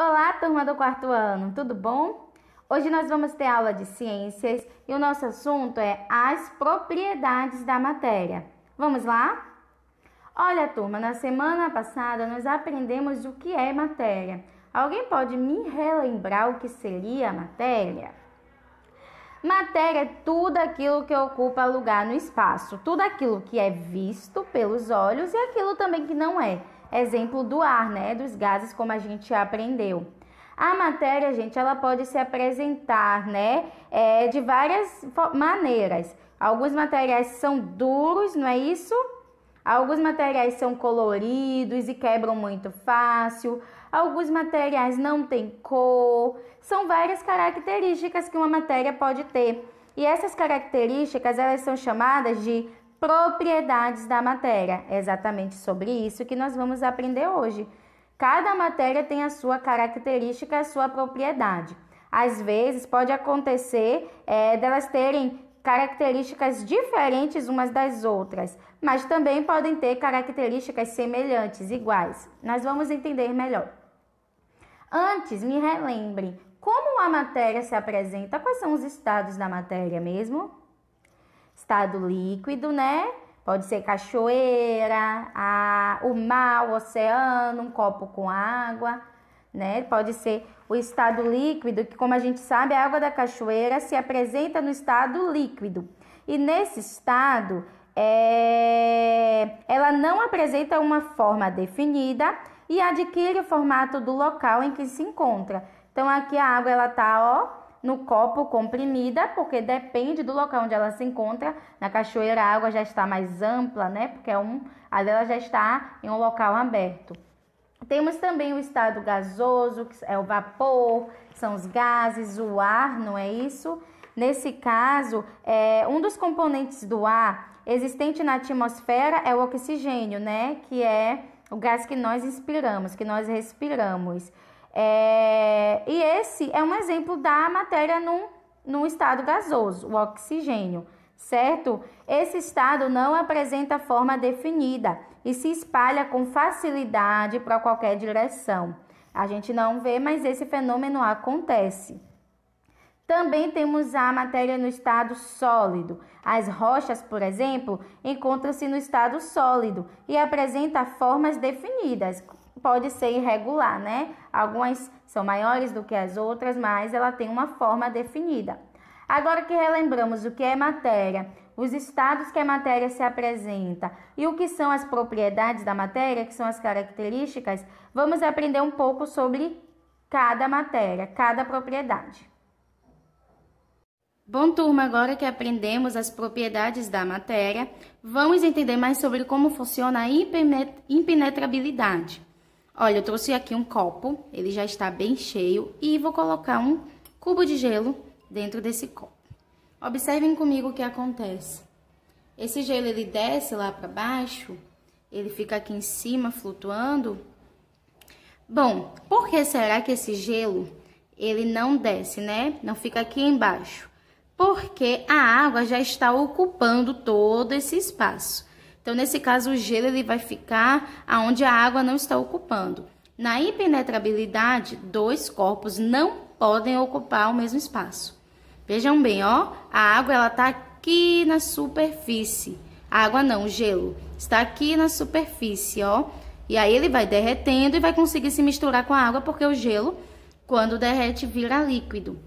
Olá, turma do quarto ano, tudo bom? Hoje nós vamos ter aula de ciências e o nosso assunto é as propriedades da matéria. Vamos lá? Olha, turma, na semana passada nós aprendemos o que é matéria. Alguém pode me relembrar o que seria matéria? Matéria é tudo aquilo que ocupa lugar no espaço, tudo aquilo que é visto pelos olhos e aquilo também que não é. Exemplo do ar, né? Dos gases, como a gente aprendeu. A matéria, gente, ela pode se apresentar, né? De várias maneiras. Alguns materiais são duros, não é isso? Alguns materiais são coloridos e quebram muito fácil. Alguns materiais não têm cor. São várias características que uma matéria pode ter. E essas características, elas são chamadas de propriedades da matéria. É exatamente sobre isso que nós vamos aprender hoje. Cada matéria tem a sua característica, a sua propriedade. Às vezes, pode acontecer delas terem características diferentes umas das outras, mas também podem ter características semelhantes, iguais. Nós vamos entender melhor. Antes, me relembre, como a matéria se apresenta? Quais são os estados da matéria mesmo? Estado líquido, né? Pode ser cachoeira, o mar, o oceano, um copo com água, né? Pode ser o estado líquido, que como a gente sabe, a água da cachoeira se apresenta no estado líquido. E nesse estado, ela não apresenta uma forma definida e adquire o formato do local em que se encontra. Então, aqui a água, ela tá, no copo comprimida, porque depende do local onde ela se encontra. Na cachoeira, a água já está mais ampla, né? Porque ali ela já está em um local aberto. Temos também o estado gasoso, que é o vapor, são os gases, o ar, não é isso? Nesse caso, um dos componentes do ar existente na atmosfera é o oxigênio, né? Que é o gás que nós inspiramos, que nós respiramos. E esse é um exemplo da matéria num estado gasoso, o oxigênio, certo? Esse estado não apresenta forma definida e se espalha com facilidade para qualquer direção. A gente não vê, mas esse fenômeno acontece. Também temos a matéria no estado sólido. As rochas, por exemplo, encontram-se no estado sólido e apresentam formas definidas. Pode ser irregular, né? Algumas são maiores do que as outras, mas ela tem uma forma definida. Agora que relembramos o que é matéria, os estados que a matéria se apresenta e o que são as propriedades da matéria, que são as características, vamos aprender um pouco sobre cada matéria, cada propriedade. Bom, turma, agora que aprendemos as propriedades da matéria, vamos entender mais sobre como funciona a impenetrabilidade. Olha, eu trouxe aqui um copo, ele já está bem cheio e vou colocar um cubo de gelo dentro desse copo. Observem comigo o que acontece. Esse gelo, ele desce lá para baixo, ele fica aqui em cima flutuando. Bom, por que será que esse gelo, ele não desce, né? Não fica aqui embaixo? Porque a água já está ocupando todo esse espaço. Então, nesse caso, o gelo ele vai ficar onde a água não está ocupando. Na impenetrabilidade, dois corpos não podem ocupar o mesmo espaço. Vejam bem, ó, a água ela está aqui na superfície. A água não, o gelo está aqui na superfície, ó. E aí ele vai derretendo e vai conseguir se misturar com a água, porque o gelo, quando derrete, vira líquido.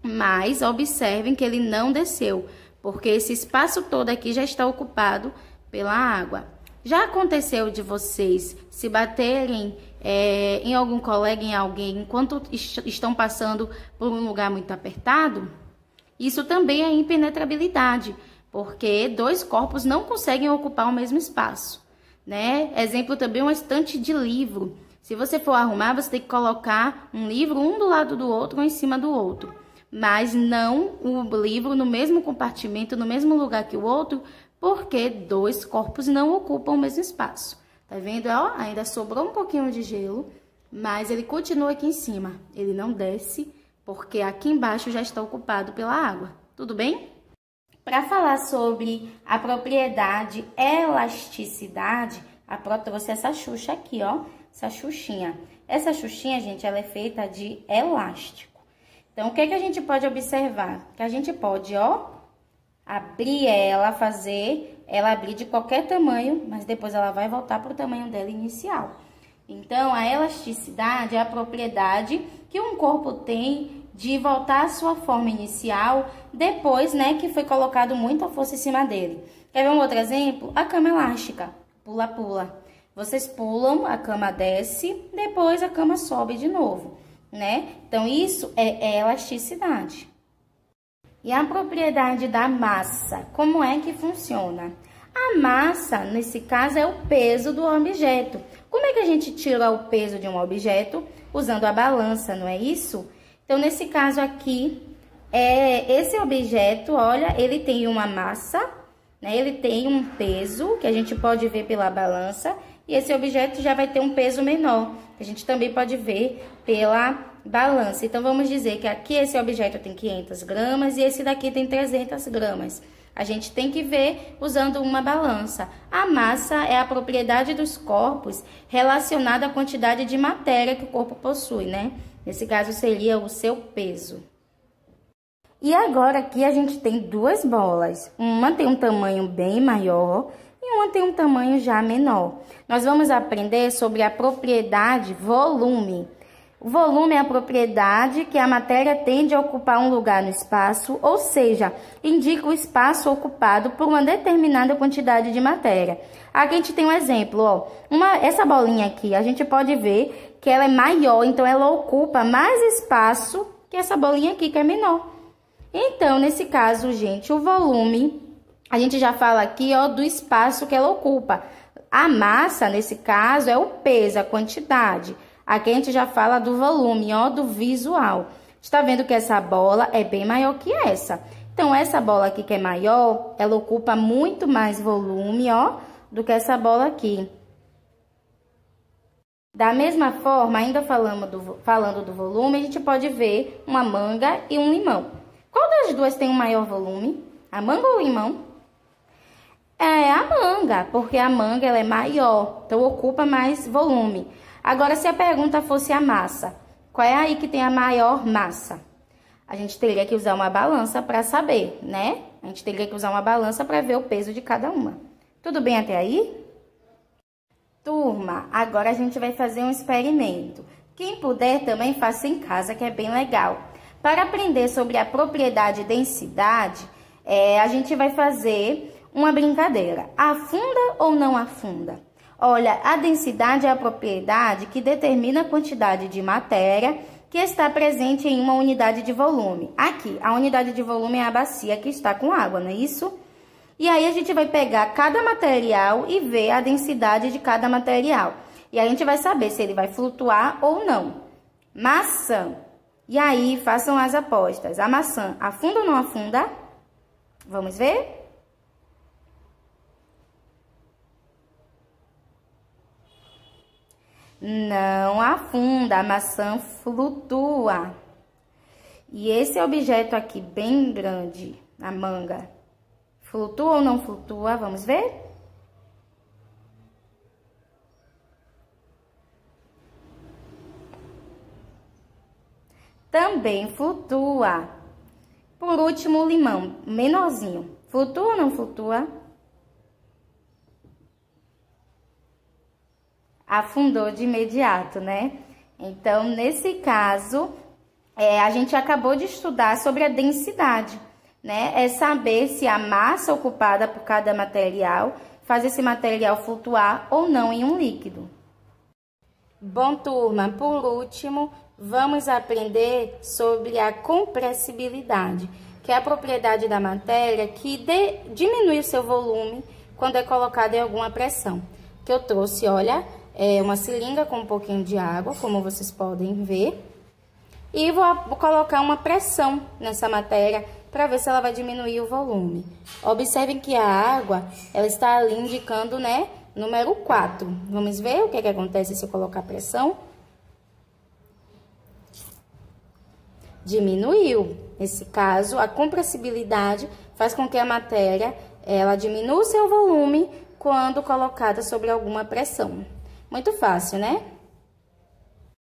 Mas observem que ele não desceu, porque esse espaço todo aqui já está ocupado pela água. Já aconteceu de vocês se baterem em algum colega, em alguém, enquanto estão passando por um lugar muito apertado? Isso também é impenetrabilidade, porque dois corpos não conseguem ocupar o mesmo espaço, né? Exemplo também, uma estante de livro. Se você for arrumar, você tem que colocar um livro um do lado do outro ou em cima do outro. Mas não o livro no mesmo compartimento, no mesmo lugar que o outro, porque dois corpos não ocupam o mesmo espaço. Tá vendo? Ó, ainda sobrou um pouquinho de gelo, mas ele continua aqui em cima. Ele não desce, porque aqui embaixo já está ocupado pela água. Tudo bem? Para falar sobre a propriedade elasticidade, a Pro trouxe essa xuxa aqui, ó. Essa xuxinha. Essa xuxinha, gente, ela é feita de elástico. Então, o que que a gente pode observar? Que a gente pode, ó, abrir ela, fazer ela abrir de qualquer tamanho, mas depois ela vai voltar para o tamanho dela inicial. Então, a elasticidade é a propriedade que um corpo tem de voltar à sua forma inicial depois, né, que foi colocado muita força em cima dele. Quer ver um outro exemplo? A cama elástica, pula-pula. Vocês pulam, a cama desce, depois a cama sobe de novo, né? Então, isso é elasticidade. E a propriedade da massa, como é que funciona? A massa, nesse caso, é o peso do objeto. Como é que a gente tira o peso de um objeto? Usando a balança, não é isso? Então, nesse caso aqui, esse objeto, olha, ele tem uma massa, né? Ele tem um peso, que a gente pode ver pela balança, e esse objeto já vai ter um peso menor, que a gente também pode ver pela balança. Então, vamos dizer que aqui esse objeto tem 500 gramas e esse daqui tem 300 gramas. A gente tem que ver usando uma balança. A massa é a propriedade dos corpos relacionada à quantidade de matéria que o corpo possui, né? Nesse caso, seria o seu peso. E agora aqui a gente tem duas bolas. Uma tem um tamanho bem maior e uma tem um tamanho já menor. Nós vamos aprender sobre a propriedade volume. O volume é a propriedade que a matéria tende a ocupar um lugar no espaço, ou seja, indica o espaço ocupado por uma determinada quantidade de matéria. Aqui a gente tem um exemplo, ó. Essa bolinha aqui, a gente pode ver que ela é maior, então ela ocupa mais espaço que essa bolinha aqui, que é menor. Então, nesse caso, gente, o volume, a gente já fala aqui, ó, do espaço que ela ocupa. A massa, nesse caso, é o peso, a quantidade. Aqui a gente já fala do volume, ó, do visual. Está vendo que essa bola é bem maior que essa. Então, essa bola aqui que é maior, ela ocupa muito mais volume, ó, do que essa bola aqui. Da mesma forma, ainda falando do volume, a gente pode ver uma manga e um limão. Qual das duas tem um maior volume? A manga ou o limão? É a manga, porque a manga ela é maior, então ocupa mais volume. Agora, se a pergunta fosse a massa, qual é aí que tem a maior massa? A gente teria que usar uma balança para saber, né? A gente teria que usar uma balança para ver o peso de cada uma. Tudo bem até aí? Turma, agora a gente vai fazer um experimento. Quem puder também faça em casa, que é bem legal. Para aprender sobre a propriedade densidade, a gente vai fazer uma brincadeira. Afunda ou não afunda? Olha, a densidade é a propriedade que determina a quantidade de matéria que está presente em uma unidade de volume. Aqui, a unidade de volume é a bacia que está com água, não é isso? E aí, a gente vai pegar cada material e ver a densidade de cada material. E aí, a gente vai saber se ele vai flutuar ou não. Maçã. E aí, façam as apostas. A maçã afunda ou não afunda? Vamos ver? Não afunda, a maçã flutua. E esse objeto aqui, bem grande, a manga, flutua ou não flutua? Vamos ver? Também flutua. Por último, o limão, menorzinho. Flutua ou não flutua? Afundou de imediato, né? Então, nesse caso, a gente acabou de estudar sobre a densidade, né? É saber se a massa ocupada por cada material faz esse material flutuar ou não em um líquido. Bom, turma, por último, vamos aprender sobre a compressibilidade, que é a propriedade da matéria que diminui o seu volume quando é colocada em alguma pressão. Que eu trouxe, olha, uma seringa com um pouquinho de água, como vocês podem ver. E vou colocar uma pressão nessa matéria para ver se ela vai diminuir o volume. Observem que a água, ela está ali indicando, né, número 4. Vamos ver o que acontece se eu colocar pressão? Diminuiu. Nesse caso, a compressibilidade faz com que a matéria, ela diminua o seu volume quando colocada sobre alguma pressão. Muito fácil, né?